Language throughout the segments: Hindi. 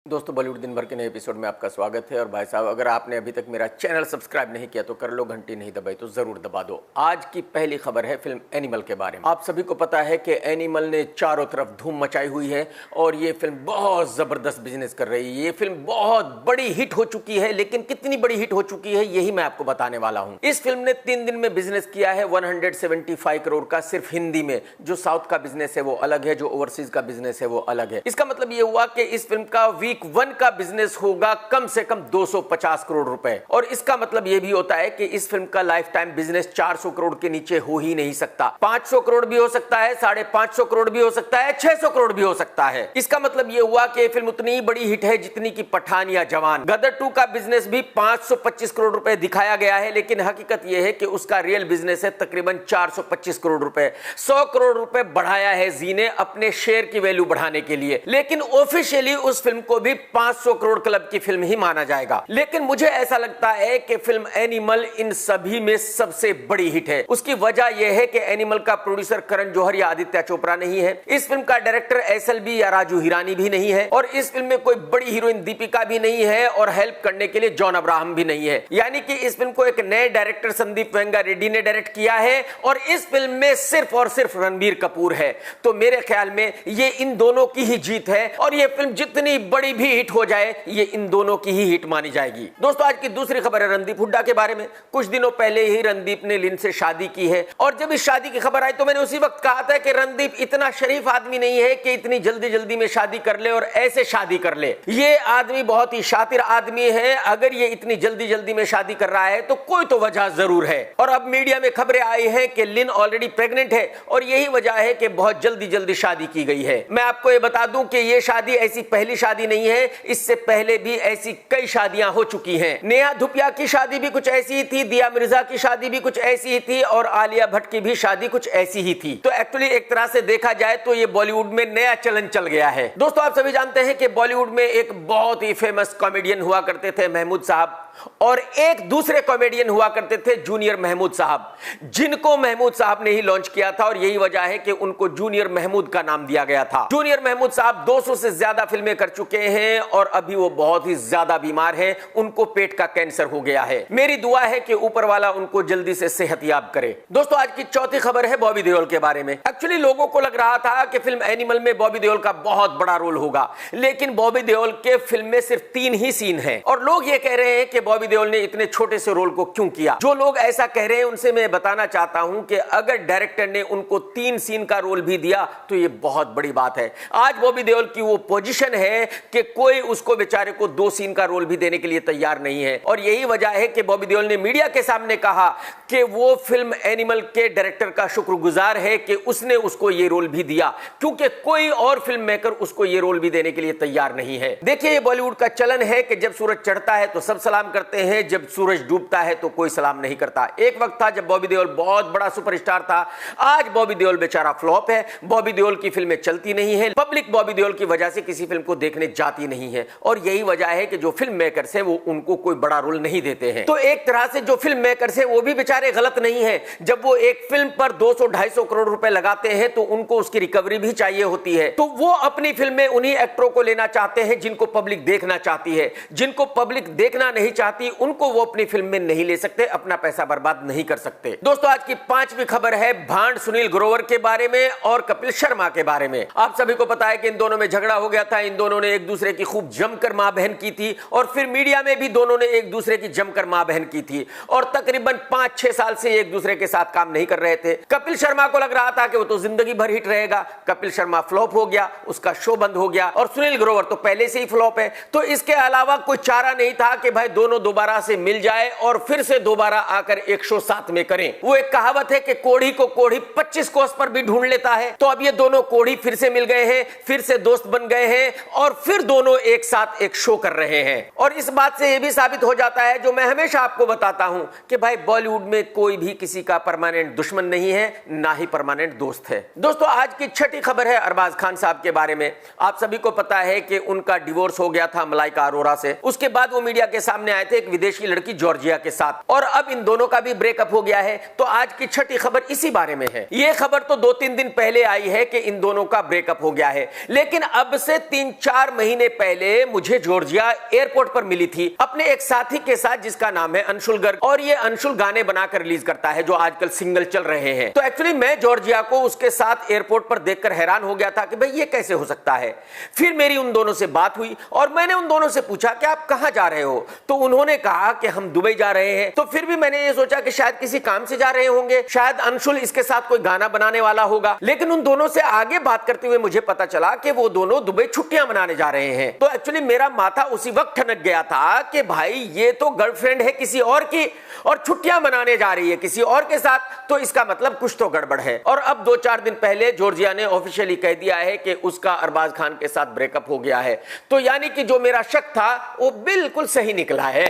दोस्तों बॉलीवुड दिन भर के नए एपिसोड में आपका स्वागत है। और भाई साहब, अगर आपने अभी तक मेरा चैनल सब्सक्राइब नहीं किया तो कर लो, घंटी नहीं दबाई तो जरूर दबा दो। आज की पहली खबर है फिल्म एनिमल के बारे में। आप सभी को पता है कि एनिमल ने चारों तरफ धूम मचाई हुई है और ये फिल्म बहुत जबरदस्त बिजनेस कर रही है। ये फिल्म बहुत बड़ी हिट हो चुकी है, लेकिन कितनी बड़ी हिट हो चुकी है यही मैं आपको बताने वाला हूं। इस फिल्म ने 3 दिन में बिजनेस किया है 175 करोड़ का, सिर्फ हिंदी में। जो साउथ का बिजनेस है वो अलग है, जो ओवरसीज का बिजनेस है वो अलग है। इसका मतलब ये हुआ कि इस फिल्म का वीक 1 का बिजनेस होगा कम से कम 250 करोड़ रुपए। और इसका मतलब यह भी होता है कि इस फिल्म का लाइफ टाइम बिजनेस 400 करोड़ के नीचे हो ही नहीं सकता। 500 करोड़ भी हो सकता है, 550 करोड़ भी हो सकता है, 600 करोड़ भी हो सकता है। इसका मतलब यह हुआ कि फिल्म उतनी ही बड़ी हिट है जितनी की पठान या जवान। गदर 2 का बिजनेस भी 525 करोड़ रुपए दिखाया गया है, लेकिन हकीकत यह है कि उसका रियल बिजनेस है तकरीबन 425 करोड़ रुपए। 100 करोड़ रुपए बढ़ाया है जी ने अपने शेयर की वैल्यू बढ़ाने के लिए, लेकिन ऑफिशियली उस फिल्म को भी 500 करोड़ क्लब की फिल्म ही माना जाएगा। लेकिन मुझे ऐसा लगता है कि फिल्म एनिमल इन सभी में सबसे बड़ी हिट है। उसकी वजह यह है कि एनिमल का प्रोड्यूसर करण जौहर या आदित्य चोपड़ा नहीं है, इस फिल्म का डायरेक्टर एसएलबी या राजू हिरानी भी नहीं है, और इस फिल्म में कोई बड़ी हीरोइन दीपिका भी नहीं है, और हेल्प करने के लिए जॉन अब्राहम भी नहीं है। यानी कि इस फिल्म को एक नए डायरेक्टर संदीप वेंगा रेड्डी ने डायरेक्ट किया है, और इस फिल्म में सिर्फ और सिर्फ रणबीर कपूर है। तो मेरे ख्याल में ये इन दोनों की ही जीत है, और ये फिल्म जितनी बड़ी भी हिट हो जाए ये इन दोनों की ही हिट मानी जाएगी। दोस्तों, आज की दूसरी खबर है रणदीप हुड्डा के बारे में। कुछ दिनों पहले ही रणदीप ने लिन से शादी की है, और जब इस शादी की खबर आई तो मैंने उसी वक्त कहा था कि रणदीप इतना शरीफ आदमी नहीं है कि इतनी जल्दी जल्दी में शादी कर ले और ऐसे शादी कर ले। ये आदमी बहुत ही शातिर आदमी है। अगर ये इतनी जल्दी जल्दी में शादी कर रहा है तो कोई तो वजह जरूर है। और अब मीडिया में खबरें आई हैं कि लिन ऑलरेडी प्रेग्नेंट है, और यही वजह है कि बहुत जल्दी जल्दी शादी की गई है। मैं आपको ये बता दूं कि ये शादी ऐसी पहली शादी नहीं है, इससे पहले भी ऐसी कई शादियां हो चुकी हैं। नेहा धुपिया की शादी भी कुछ ऐसी ही थी, दिया मिर्जा की शादी भी कुछ ऐसी ही थी, और आलिया भट्ट की भी शादी कुछ ऐसी ही थी। तो एक्चुअली एक तरह से देखा जाए तो ये बॉलीवुड में नया चलन चल गया है। दोस्तों, आप सभी जानते हैं कि बॉलीवुड में एक बहुत ही फेमस कॉमेडियन हुआ करते थे महमूद साहब, और एक दूसरे कॉमेडियन हुआ करते थे जूनियर महमूद साहब, जिनको महमूद साहब ने ही लॉन्च किया था, और यही वजह है कि उनको जूनियर महमूद का नाम दिया गया था। जूनियर महमूद साहब 200 से ज्यादा फिल्में कर चुके हैं, और अभी वो बहुत ही ज्यादा बीमार हैं। उनको पेट का कैंसर हो गया है। मेरी दुआ है कि ऊपर वाला उनको जल्दी से सेहतयाब करे। दोस्तों, आज की चौथी खबर है बॉबी देओल के बारे में। एक्चुअली लोगों को लग रहा था कि फिल्म एनिमल में बॉबी देओल का बहुत बड़ा रोल होगा, लेकिन बॉबी देओल के फिल्म में सिर्फ 3 ही सीन हैं, और लोग ये कह रहे हैं कि बॉबी देओल ने इतने छोटे से रोल को क्यों किया। जो लोग ऐसा कह रहे हैं उनसे मैं बताना चाहता हूं कि अगर डायरेक्टर ने उनको 3 सीन का रोल भी दिया तो ये बहुत बड़ी बात है। आज बॉबी देओल की वो पोजीशन है कि कोई उसको बेचारे को 2 सीन का रोल भी देने के लिए तैयार नहीं है, और यही वजह है कि बॉबी देओल ने मीडिया के सामने कहा कि वो फिल्म एनिमल के डायरेक्टर का शुक्रगुजार है कि उसने उसको ये रोल भी दिया, क्योंकि कोई और फिल्म मेकर उसको ये रोल भी देने के लिए तैयार नहीं है। देखिए, ये बॉलीवुड का चलन है कि जब सूरज चढ़ता है तो सब सलाम करते हैं, जब सूरज डूबता है तो कोई सलाम नहीं करता। एक वक्त था जब बॉबी देओल बहुत बड़ा सुपरस्टार था। आज बॉबी देओल बेचारा फ्लॉप है। बॉबी देओल की फिल्में चलती नहीं है, पब्लिक बॉबी देओल की वजह से किसी फिल्म को देखने जाती नहीं है, और यही वजह है कि जो फिल्म मेकर्स हैं वो उनको कोई बड़ा रोल नहीं देते हैं। तो एक तरह से जो फिल्म मेकर्स हैं वो भी बेचारे गलत नहीं है। जब वो एक फिल्म पर 200-250 करोड़ रुपए लगाते हैं तो उनको उसकी रिकवरी भी चाहिए होती है। तो वो अपनी फिल्म में उन्हीं एक्टरों को लेना चाहते हैं जिनको पब्लिक देखना चाहती है। जिनको पब्लिक देखना नहीं चाहती उनको वो अपनी फिल्म में नहीं ले सकते, अपना पैसा बर्बाद नहीं कर सकते। दोस्तों, आज की 5वीं खबर है भांड सुनील ग्रोवर के बारे में और कपिल शर्मा के बारे में। आप सभी को पता है कि इन दोनों में झगड़ा हो गया था। इन दोनों ने एक दूसरे की खूब जमकर मां बहन की थी, और फिर मीडिया में भी दोनों ने एक दूसरे की जमकर मां बहन की थी, और तकरीबन 5-6 साल से एक दूसरे के साथ काम नहीं कर रहे थे। कपिल शर्मा को लग रहा था कि वो तो जिंदगी भर हिट रहेगा। कपिल शर्मा फ्लॉप हो गया, उसका शो बंद हो गया, और सुनील ग्रोवर तो पहले से ही फ्लॉप है। तो इसके अलावा कोई चारा नहीं था कि भाई दोनों दोबारा से मिल जाए और फिर से दोबारा आकर एक शो साथ में करें। वो एक कहावत है कि कोढ़ी को कोढ़ी 25 कोस पर भी ढूंढ लेता है। तो अब ये दोनों कोढ़ी फिर से मिल गए हैं, फिर से दोस्त बन गए हैं, और फिर दोनों एक साथ एक शो कर रहे हैं। और इस बात से यह भी साबित हो जाता है, जो मैं हमेशा आपको बताता हूं, कि भाई बॉलीवुड में कोई भी किसी का परमानेंट दुश्मन नहीं है, ना ही परमानेंट दोस्त है। दोस्तों, आज की 6ठी खबर है अरबाज खान साहब के बारे में। आप सभी को पता है कि उनका डिवोर्स हो गया था मलाइका अरोरा से। उसके बाद वो मीडिया के सामने आए थे एक विदेशी लड़की जॉर्जिया के साथ, और अब इन दोनों का भी ब्रेकअप हो गया है। तो आज की छठी खबर इसी बारे में है। यह खबर तो 2-3 दिन पहले आई है कि इन दोनों का ब्रेकअप हो गया है, लेकिन अब से 3-4 महीने पहले मुझे जॉर्जिया एयरपोर्ट पर मिली थी अपने एक साथी के साथ जिसका नाम है अंशुल गर्ग, और ये अंशुल गाने बनाकर रिलीज करता है जो आजकल सिंगल चल रहे हैं। तो एक्चुअली मैं जॉर्जिया को उसके साथ एयरपोर्ट पर देखकर हैरान हो गया था कि भाई ये कैसे हो सकता है। फिर मेरी उन दोनों से बात हुई और मैंने उन दोनों से पूछा कि आप कहां जा रहे हो, तो उन्होंने कहा कि हम दुबई जा रहे हैं। तो फिर भी मैंने ये सोचा कि शायद किसी काम से जा रहे होंगे, शायद अंशुल इसके साथ कोई गाना बनाने वाला होगा, लेकिन उन दोनों से आगे बात करते हुए मुझे पता चला कि वो दोनों दुबई छुट्टियां मनाने जा रहे हैं। तो एक्चुअली मेरा माथा उसी वक्त ठनक गया था कि भाई ये तो गर्लफ्रेंड है किसी और की और छुट्टियां मनाने जा रही है किसी और के साथ, तो इसका मतलब कुछ तो गड़बड़ है। और अब 2-4 दिन पहले जॉर्जिया ने ऑफिशियली कह दिया है कि उसका अरबाज खान के साथ ब्रेकअप हो गया है। तो यानी कि जो मेरा शक था वो बिल्कुल सही निकला है।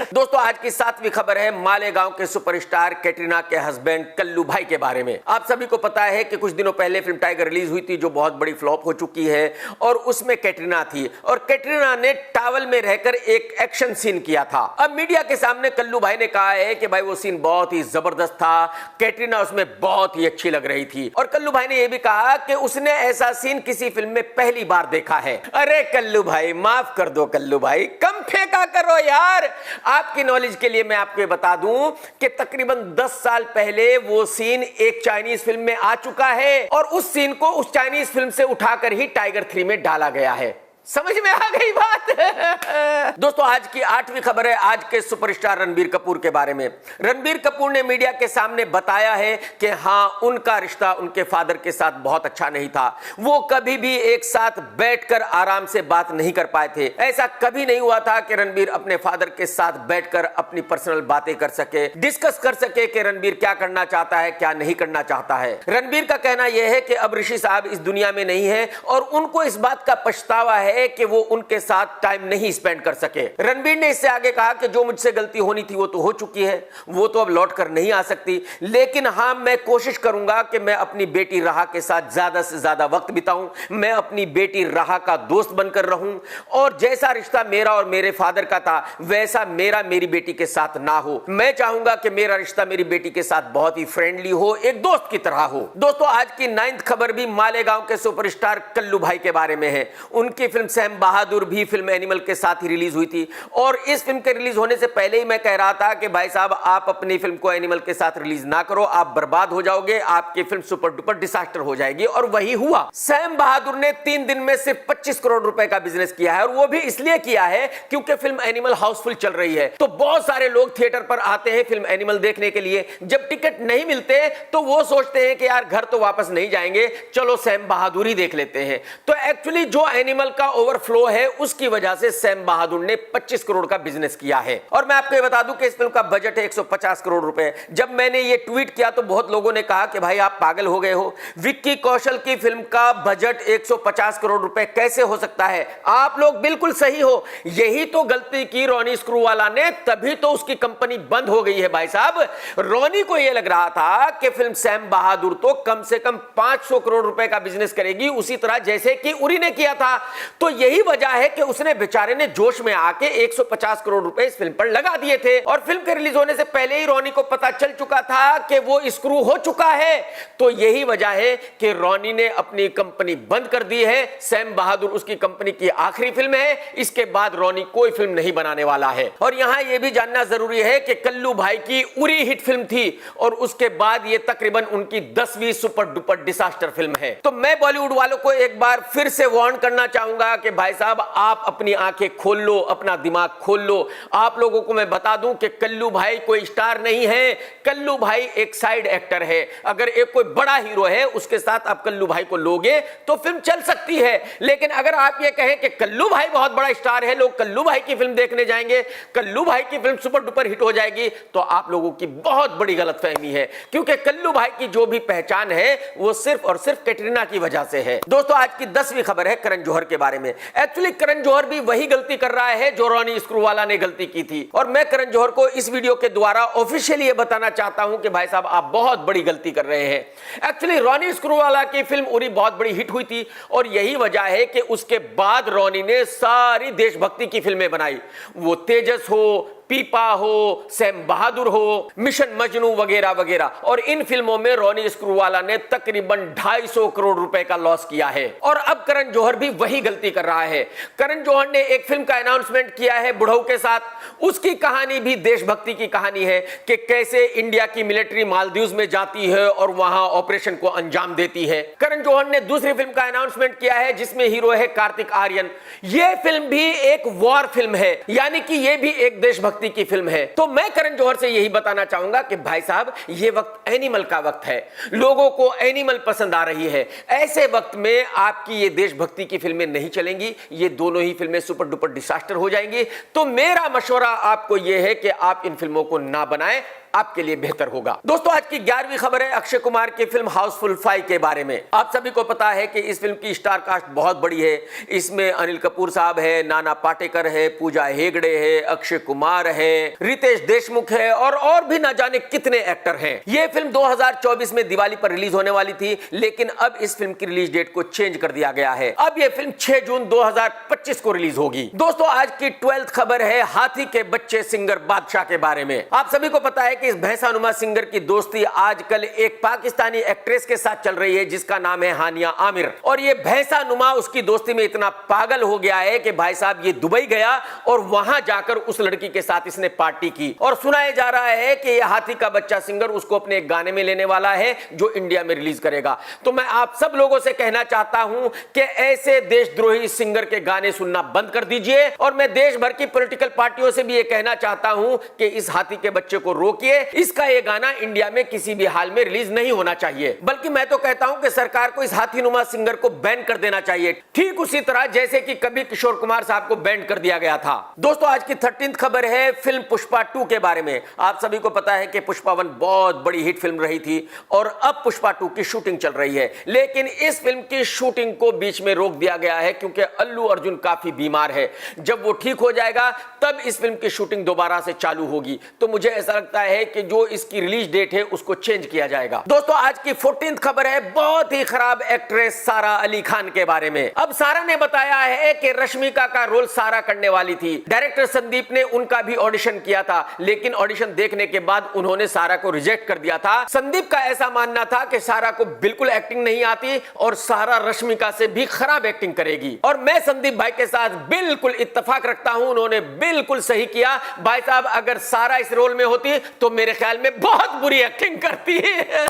दोस्तों, आज की 7वीं खबर है मालेगांव के सुपरस्टार कैटरीना के हस्बैंड कल्लू भाई के बारे में। आप सभी को पता है कि कुछ दिनों पहले फिल्म टाइगर रिलीज हुई थी जो बहुत बड़ी फ्लॉप हो चुकी है, और उसमें कैटरीना थी, और कैटरीना ने टॉवल में रहकर एक एक्शन सीन किया था। अब मीडिया के सामने कल्लू भाई ने कहा है कि भाई वो सीन बहुत ही जबरदस्त था, कैटरीना उसमें बहुत ही अच्छी लग रही थी, और कल्लू भाई ने यह भी कहा कि उसने ऐसा सीन किसी फिल्म में पहली बार देखा है। अरे कल्लू भाई, माफ कर दो कल्लू भाई, कम फेंका करो यार। आपकी नॉलेज के लिए मैं आपको बता दूं कि तकरीबन 10 साल पहले वो सीन एक चाइनीज फिल्म में आ चुका है, और उस सीन को उस चाइनीज फिल्म से उठाकर ही टाइगर 3 में डाला गया है। समझ में आ गई बात? दोस्तों, आज की 8वीं खबर है आज के सुपरस्टार रणबीर कपूर के बारे में। रणबीर कपूर ने मीडिया के सामने बताया है कि हां, उनका रिश्ता उनके फादर के साथ बहुत अच्छा नहीं था। वो कभी भी एक साथ बैठकर आराम से बात नहीं कर पाए थे। ऐसा कभी नहीं हुआ था कि रणबीर अपने फादर के साथ बैठकर अपनी पर्सनल बातें कर सके, डिस्कस कर सके कि रणबीर क्या करना चाहता है, क्या नहीं करना चाहता है। रणबीर का कहना यह है कि अब ऋषि साहब इस दुनिया में नहीं है, और उनको इस बात का पछतावा है कि वो उनके साथ टाइम नहीं स्पेंड कर सके। रणबीर ने इससे आगे कहा कि जो मुझसे गलती होनी थी वो तो हो चुकी है, वो तो अब लौट कर नहीं आ सकती, लेकिन हां, मैं कोशिश करूंगा कि मैं अपनी बेटी राहा के साथ ज्यादा से ज्यादा वक्त बिताऊं, मैं अपनी बेटी राहा का दोस्त बनकर रहूं, और जैसा रिश्ता मेरा और मेरे फादर का था वैसा मेरा मेरी बेटी के साथ ना हो। मैं चाहूंगा कि मेरा रिश्ता मेरी बेटी के साथ बहुत ही फ्रेंडली हो, एक दोस्त की तरह हो। दोस्तों, आज की 9th खबर भी मालेगांव के सुपरस्टार कल्लू भाई के बारे में है। उनकी फिल्म सैम बहादुर भी फिल्म एनिमल के साथ ही रिलीज हुई थी, और इस फिल्म के रिलीज होने से पहले ही मैं कह रहा था कि भाई साहब, आप अपनी फिल्म को एनिमल के साथ रिलीज ना करो, आप बर्बाद हो जाओगे, आपकी फिल्म सुपर डुपर डिसास्टर हो जाएगी। और वही हुआ। सैम बहादुर ने 3 दिन में सिर्फ 25 करोड़ रुपए का बिजनेस किया है, और वो भी इसलिए किया है क्योंकि फिल्म एनिमल हाउसफुल चल रही है। तो बहुत सारे लोग थिएटर पर आते हैं फिल्म एनिमल देखने के लिए। जब टिकट नहीं मिलते तो वो सोचते हैं कि यार घर तो वापस नहीं जाएंगे, चलो सैम बहादुर ही देख लेते हैं। तो एक्चुअली जो एनिमल का ओवरफ्लो है उसकी वजह से सैम बहादुर ने 25 करोड़ का बिजनेस किया है। और मैं आपको ये बता दूं कि इस फिल्म का बजट है 150 करोड़ रुपए। जब मैंने ये ट्वीट किया तो बहुत लोगों ने कहा कि भाई आप पागल हो गए हो, विक्की कौशल की फिल्म का बजट 150 करोड़ रुपए कैसे हो सकता है? आप लोग बिल्कुल सही हो, यही तो गलती की रोनी स्क्रूवाला ने, तभी तो उसकी कंपनी बंद हो गई है। भाई साहब, रोनी को यह लग रहा था कि फिल्म सैम बहादुर तो कम से कम 500 करोड़ रुपए का बिजनेस करेगी, उसी तरह जैसे कि उरी ने किया था। तो यही वजह है कि उसने बेचारे ने जोश में आके 150 करोड़ रुपए इस फिल्म पर लगा दिए थे, और फिल्म के रिलीज होने से पहले ही रोनी को पता चल चुका था कि वो स्क्रू हो चुका है। तो यही वजह है कि रोनी ने अपनी कंपनी बंद कर दी है। सैम बहादुर उसकी कंपनी की आखिरी फिल्म है, इसके बाद रोनी कोई फिल्म नहीं बनाने वाला है। और यहां यह भी जानना जरूरी है कि कल्लू भाई की उरी हिट फिल्म थी, और उसके बाद ये तकरीबन उनकी 10वीं सुपर डुपर डिसास्टर फिल्म है। तो मैं बॉलीवुड वालों को एक बार फिर से वार्न करना चाहूंगा कि भाई साहब, आप अपनी आंखें खोल लो, अपना दिमाग खोल लो। आप लोगों को मैं बता दूं कि कल्लू भाई कोई स्टार नहीं है, कल्लू भाई एक साइड एक्टर है। अगर एक कोई बड़ा हीरो है उसके साथ आप कल्लू भाई को लोगे तो फिल्म चल सकती है, लेकिन अगर आप ये कहें कि कल्लू भाई बहुत बड़ा स्टार है, लोग कल्लू भाई की फिल्म देखने जाएंगे, कल्लू भाई की फिल्म सुपर डुपर हिट हो जाएगी, तो आप लोगों की बहुत बड़ी गलतफहमी है। क्योंकि कल्लू भाई की जो भी पहचान है वो सिर्फ और सिर्फ कैटरीना की वजह से है। दोस्तों, आज की 10वीं खबर है करण जौहर के बारे बारे में। एक्चुअली करण जौहर भी वही गलती कर रहा है जो रॉनी स्क्रूवाला ने गलती की थी, और मैं करण जौहर को इस वीडियो के द्वारा ऑफिशियली ये बताना चाहता हूं कि भाई साहब आप बहुत बड़ी गलती कर रहे हैं। एक्चुअली रॉनी स्क्रूवाला की फिल्म उरी बहुत बड़ी हिट हुई थी, और यही वजह है कि उसके बाद रॉनी ने सारी देशभक्ति की फिल्में बनाई, वो तेजस हो, पीपा हो, सैम बहादुर हो, मिशन मजनू वगैरह वगैरह, और इन फिल्मों में रॉनी स्क्रूवाला ने तकरीबन 250 करोड़ रुपए का लॉस किया है। और अब करण जौहर भी वही गलती कर रहा है। करण जौहर ने एक फिल्म का अनाउंसमेंट किया है बुढ़ऊ के साथ, उसकी कहानी भी देशभक्ति की कहानी है कि कैसे इंडिया की मिलिट्री मालदीव्स में जाती है और वहां ऑपरेशन को अंजाम देती है। करण जौहर ने दूसरी फिल्म का अनाउंसमेंट किया है जिसमें हीरो है कार्तिक आर्यन। यह फिल्म भी एक वॉर फिल्म है, यानी कि यह भी एक देशभक्ति की फिल्म है। तो मैं करण जौहर से यही बताना चाहूंगा कि भाई साहब ये वक्त एनिमल का वक्त है, लोगों को एनिमल पसंद आ रही है। ऐसे वक्त में आपकी ये देशभक्ति की फिल्में नहीं चलेंगी, ये दोनों ही फिल्में सुपर डुपर डिसास्टर हो जाएंगी। तो मेरा मशवरा आपको यह है कि आप इन फिल्मों को ना बनाएं, आपके लिए बेहतर होगा। दोस्तों आज की 11वीं खबर है अक्षय कुमार की फिल्म हाउसफुल 5 के बारे में। आप सभी को पता है कि इस फिल्म की स्टार कास्ट बहुत बड़ी है। इसमें अनिल कपूर साहब है, नाना पाटेकर है, पूजा हेगड़े है, अक्षय कुमार है, रितेश देशमुख है, और भी ना जाने कितने एक्टर हैं। यह फिल्म 2024 में दिवाली पर रिलीज होने वाली थी, लेकिन अब इस फिल्म की रिलीज डेट को चेंज कर दिया गया है। अब यह फिल्म 6 जून 2025 को रिलीज होगी। दोस्तों आज की 12th खबर है हाथी के बच्चे सिंगर बादशाह के बारे में। आप सभी को पता है कि इस भैंसानुमा सिंगर की दोस्ती आजकल एक पाकिस्तानी एक्ट्रेस के साथ चल रही है जिसका नाम है हानिया आमिर, और ये भैंसानुमा उसकी दोस्ती में इतना पागल हो गया है कि भाई साहब ये दुबई गया और वहां जाकर उस लड़की के साथ इसने पार्टी की, और सुनाया जा रहा है कि ये हाथी का बच्चा सिंगर उसको अपने एक गाने में लेने वाला है जो इंडिया में रिलीज करेगा। तो मैं आप सब लोगों से कहना चाहता हूं कि ऐसे देशद्रोही सिंगर के गाने सुनना बंद कर दीजिए, और मैं देश भर की पॉलिटिकल पार्टियों से भी ये कहना चाहता हूं कि इस हाथी के बच्चे को रोकिए। इसका ये गाना इंडिया में किसी भी हाल में रिलीज नहीं होना चाहिए, बल्कि मैं तो कहता हूं कि सरकार को इस हाथीनुमा सिंगर को बैन कर देना चाहिए, ठीक उसी तरह जैसे कि कभी किशोर कुमार साहब को बैन कर दिया गया था। दोस्तों आज की 13th खबर है फिल्म पुष्पा 2 के बारे में। आप सभी को पता है कि पुष्पा 1 बहुत बड़ी हिट फिल्म रही थी, और अब पुष्पा 2 की शूटिंग चल रही है, लेकिन इस फिल्म की शूटिंग को बीच में रोक दिया गया है क्योंकि अल्लू अर्जुन काफी बीमार है। जब वो ठीक हो जाएगा तब इस फिल्म की शूटिंग दोबारा से चालू होगी। तो मुझे ऐसा लगता है कि जो इसकी रिलीज डेट है उसको चेंज किया जाएगा। दोस्तों आज की 14th खबर है बहुत ही खराब एक्ट्रेस सारा अली खान के बारे में। अब सारा ने बताया है कि रश्मिका का रोल सारा करने वाली थी। डायरेक्टर संदीप ने उनका भी ऑडिशन किया था, लेकिन ऑडिशन देखने के बाद उन्होंने सारा को रिजेक्ट कर दिया था। संदीप का ऐसा मानना था कि सारा को बिल्कुल एक्टिंग नहीं आती और सारा रश्मिका से भी खराब एक्टिंग करेगी, और मैं संदीप भाई के साथ बिल्कुल इत्तेफाक रखता हूं, उन्होंने बिल्कुल सही किया। भाई साहब अगर सारा इस रोल में होती तो मेरे ख्याल में बहुत बुरी एक्टिंग करती है।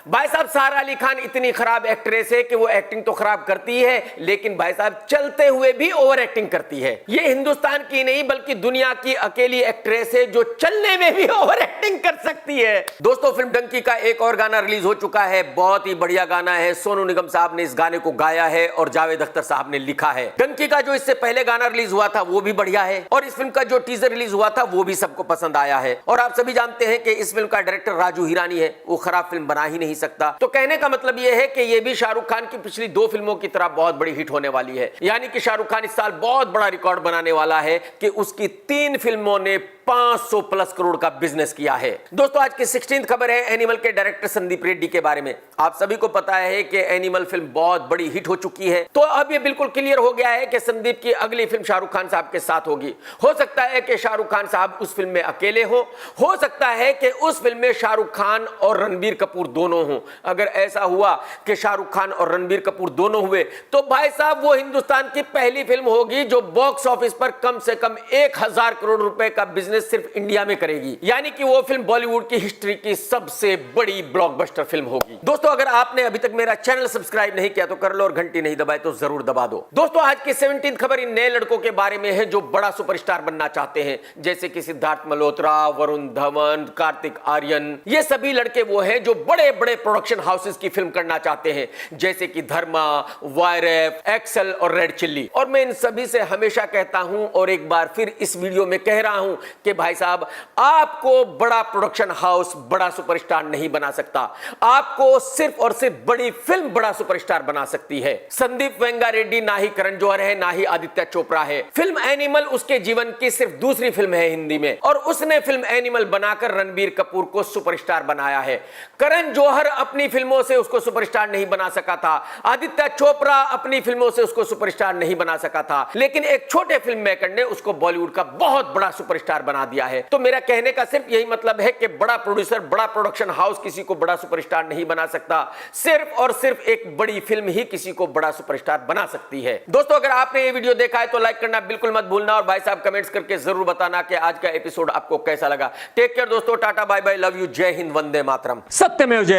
भाई साहब सारा अली खान इतनी खराब एक्ट्रेस है कि वो एक्टिंग तो खराब करती है, लेकिन भाई साहब चलते हुए भी ओवर एक्टिंग करती है। ये हिंदुस्तान की नहीं बल्कि दुनिया की अकेली एक्ट्रेस है जो चलने में भी ओवर एक्टिंग कर सकती है। दोस्तों फिल्म डंकी का एक और गाना रिलीज हो चुका है, बहुत ही बढ़िया गाना है। सोनू निगम साहब ने इस गाने को गाया है और जावेद अख्तर साहब ने लिखा है। डंकी का जो इससे पहले गाना रिलीज हुआ था वो भी बढ़िया है, और इस फिल्म का जो टीजर रिलीज हुआ था वो भी सबको पसंद आया है। और आप सभी जानते हैं कि इस फिल्म का डायरेक्टर राजू हिरानी है, वो खराब फिल्म बना ही नहीं सकता। तो कहने का मतलब यह है कि ये भी शाहरुख खान की पिछली 2 फिल्मों की तरह बहुत बड़ी हिट होने वाली है, यानी कि शाहरुख खान इस साल बहुत बड़ा रिकॉर्ड बनाने वाला है कि उसकी 3 फिल्मों ने 500 प्लस करोड़ का बिजनेस किया है। दोस्तों आज की 16th खबर है एनिमल के डायरेक्टर संदीप रेड्डी के बारे में। आप सभी को पता है कि एनिमल फिल्म बहुत बड़ी हिट हो चुकी है, तो अब यह बिल्कुल क्लियर हो गया है कि संदीप की अगली फिल्म शाहरुख खान साहब के साथ होगी। हो सकता है कि शाहरुख खान साहब उस फिल्म में अकेले हो सकता है कि उस फिल्म में शाहरुख खान और रणबीर कपूर दोनों हों। अगर ऐसा हुआ कि शाहरुख खान और रणबीर कपूर दोनों हुए तो भाई साहब वो हिंदुस्तान की पहली फिल्म होगी जो बॉक्स ऑफिस पर कम से कम 1000 करोड़ रुपए का बिजनेस सिर्फ इंडिया में करेगी, यानी कि वो फिल्म बॉलीवुड की हिस्ट्री की सबसे बड़ी ब्लॉकबस्टर फिल्म होगी। दोस्तों अगर आपने अभी तक मेरा चैनल सब्सक्राइब नहीं किया तो कर लो, और घंटी नहीं दबाए तो जरूर दबा दो। दोस्तों आज की 17th खबर इन नए लड़कों के बारे में है जो बड़ा सुपरस्टार बनना चाहते हैं, जैसे कि सिद्धार्थ मल्होत्रा, वरुण धवन, कार्तिक आर्यन। ये सभी लड़के वो हैं जो बड़े बड़े प्रोडक्शन हाउसेस की फिल्म करना चाहते हैं, जैसे कि धर्मा, वायरएफ, एक्सेल और रेड चिल्ली। और मैं इन सभी से हमेशा कहता हूं और एक बार फिर इस वीडियो में कह रहा हूं कि भाई साहब आपको बड़ा प्रोडक्शन हाउस बड़ा सुपरस्टार नहीं बना सकता, आपको सिर्फ और सिर्फ बड़ी फिल्म बड़ा सुपरस्टार बना सकती है। संदीप वेंगा रेड्डी ना ही करण जौहर है ना ही आदित्य चोपड़ा है। फिल्म एनिमल उसके जीवन की सिर्फ दूसरी फिल्म है हिंदी में, और उसने फिल्म एनिमल बनाकर रणबीर कपूर को सुपरस्टार बनाया है। करण जौहर अपनी फिल्मों से उसको सुपरस्टार नहीं बना सका था, आदित्य चोपड़ा अपनी फिल्मों से उसको सुपरस्टार नहीं बना सका था, लेकिन एक छोटे फिल्म मेकर ने उसको बॉलीवुड का बहुत बड़ा सुपरस्टार बना दिया है। तो मेरा कहने का सिर्फ यही मतलब है कि बड़ा प्रोड्यूसर, बड़ा प्रोडक्शन हाउस किसी को बड़ा सुपरस्टार नहीं बना सकता, सिर्फ और सिर्फ एक बड़ी फिल्म ही किसी को बड़ा सुपरस्टार बना सकती है। दोस्तों, अगर आपने ये वीडियो देखा है तो लाइक करना बिल्कुल मत भूलना, और भाई साहब कमेंट्स करके जरूर बताना कि आज का एपिसोड आपको कैसा लगा। टेक केयर दोस्तों, tata bye bye, love you, जय हिंद, वंदे मातरम। सत्यमेव जयते।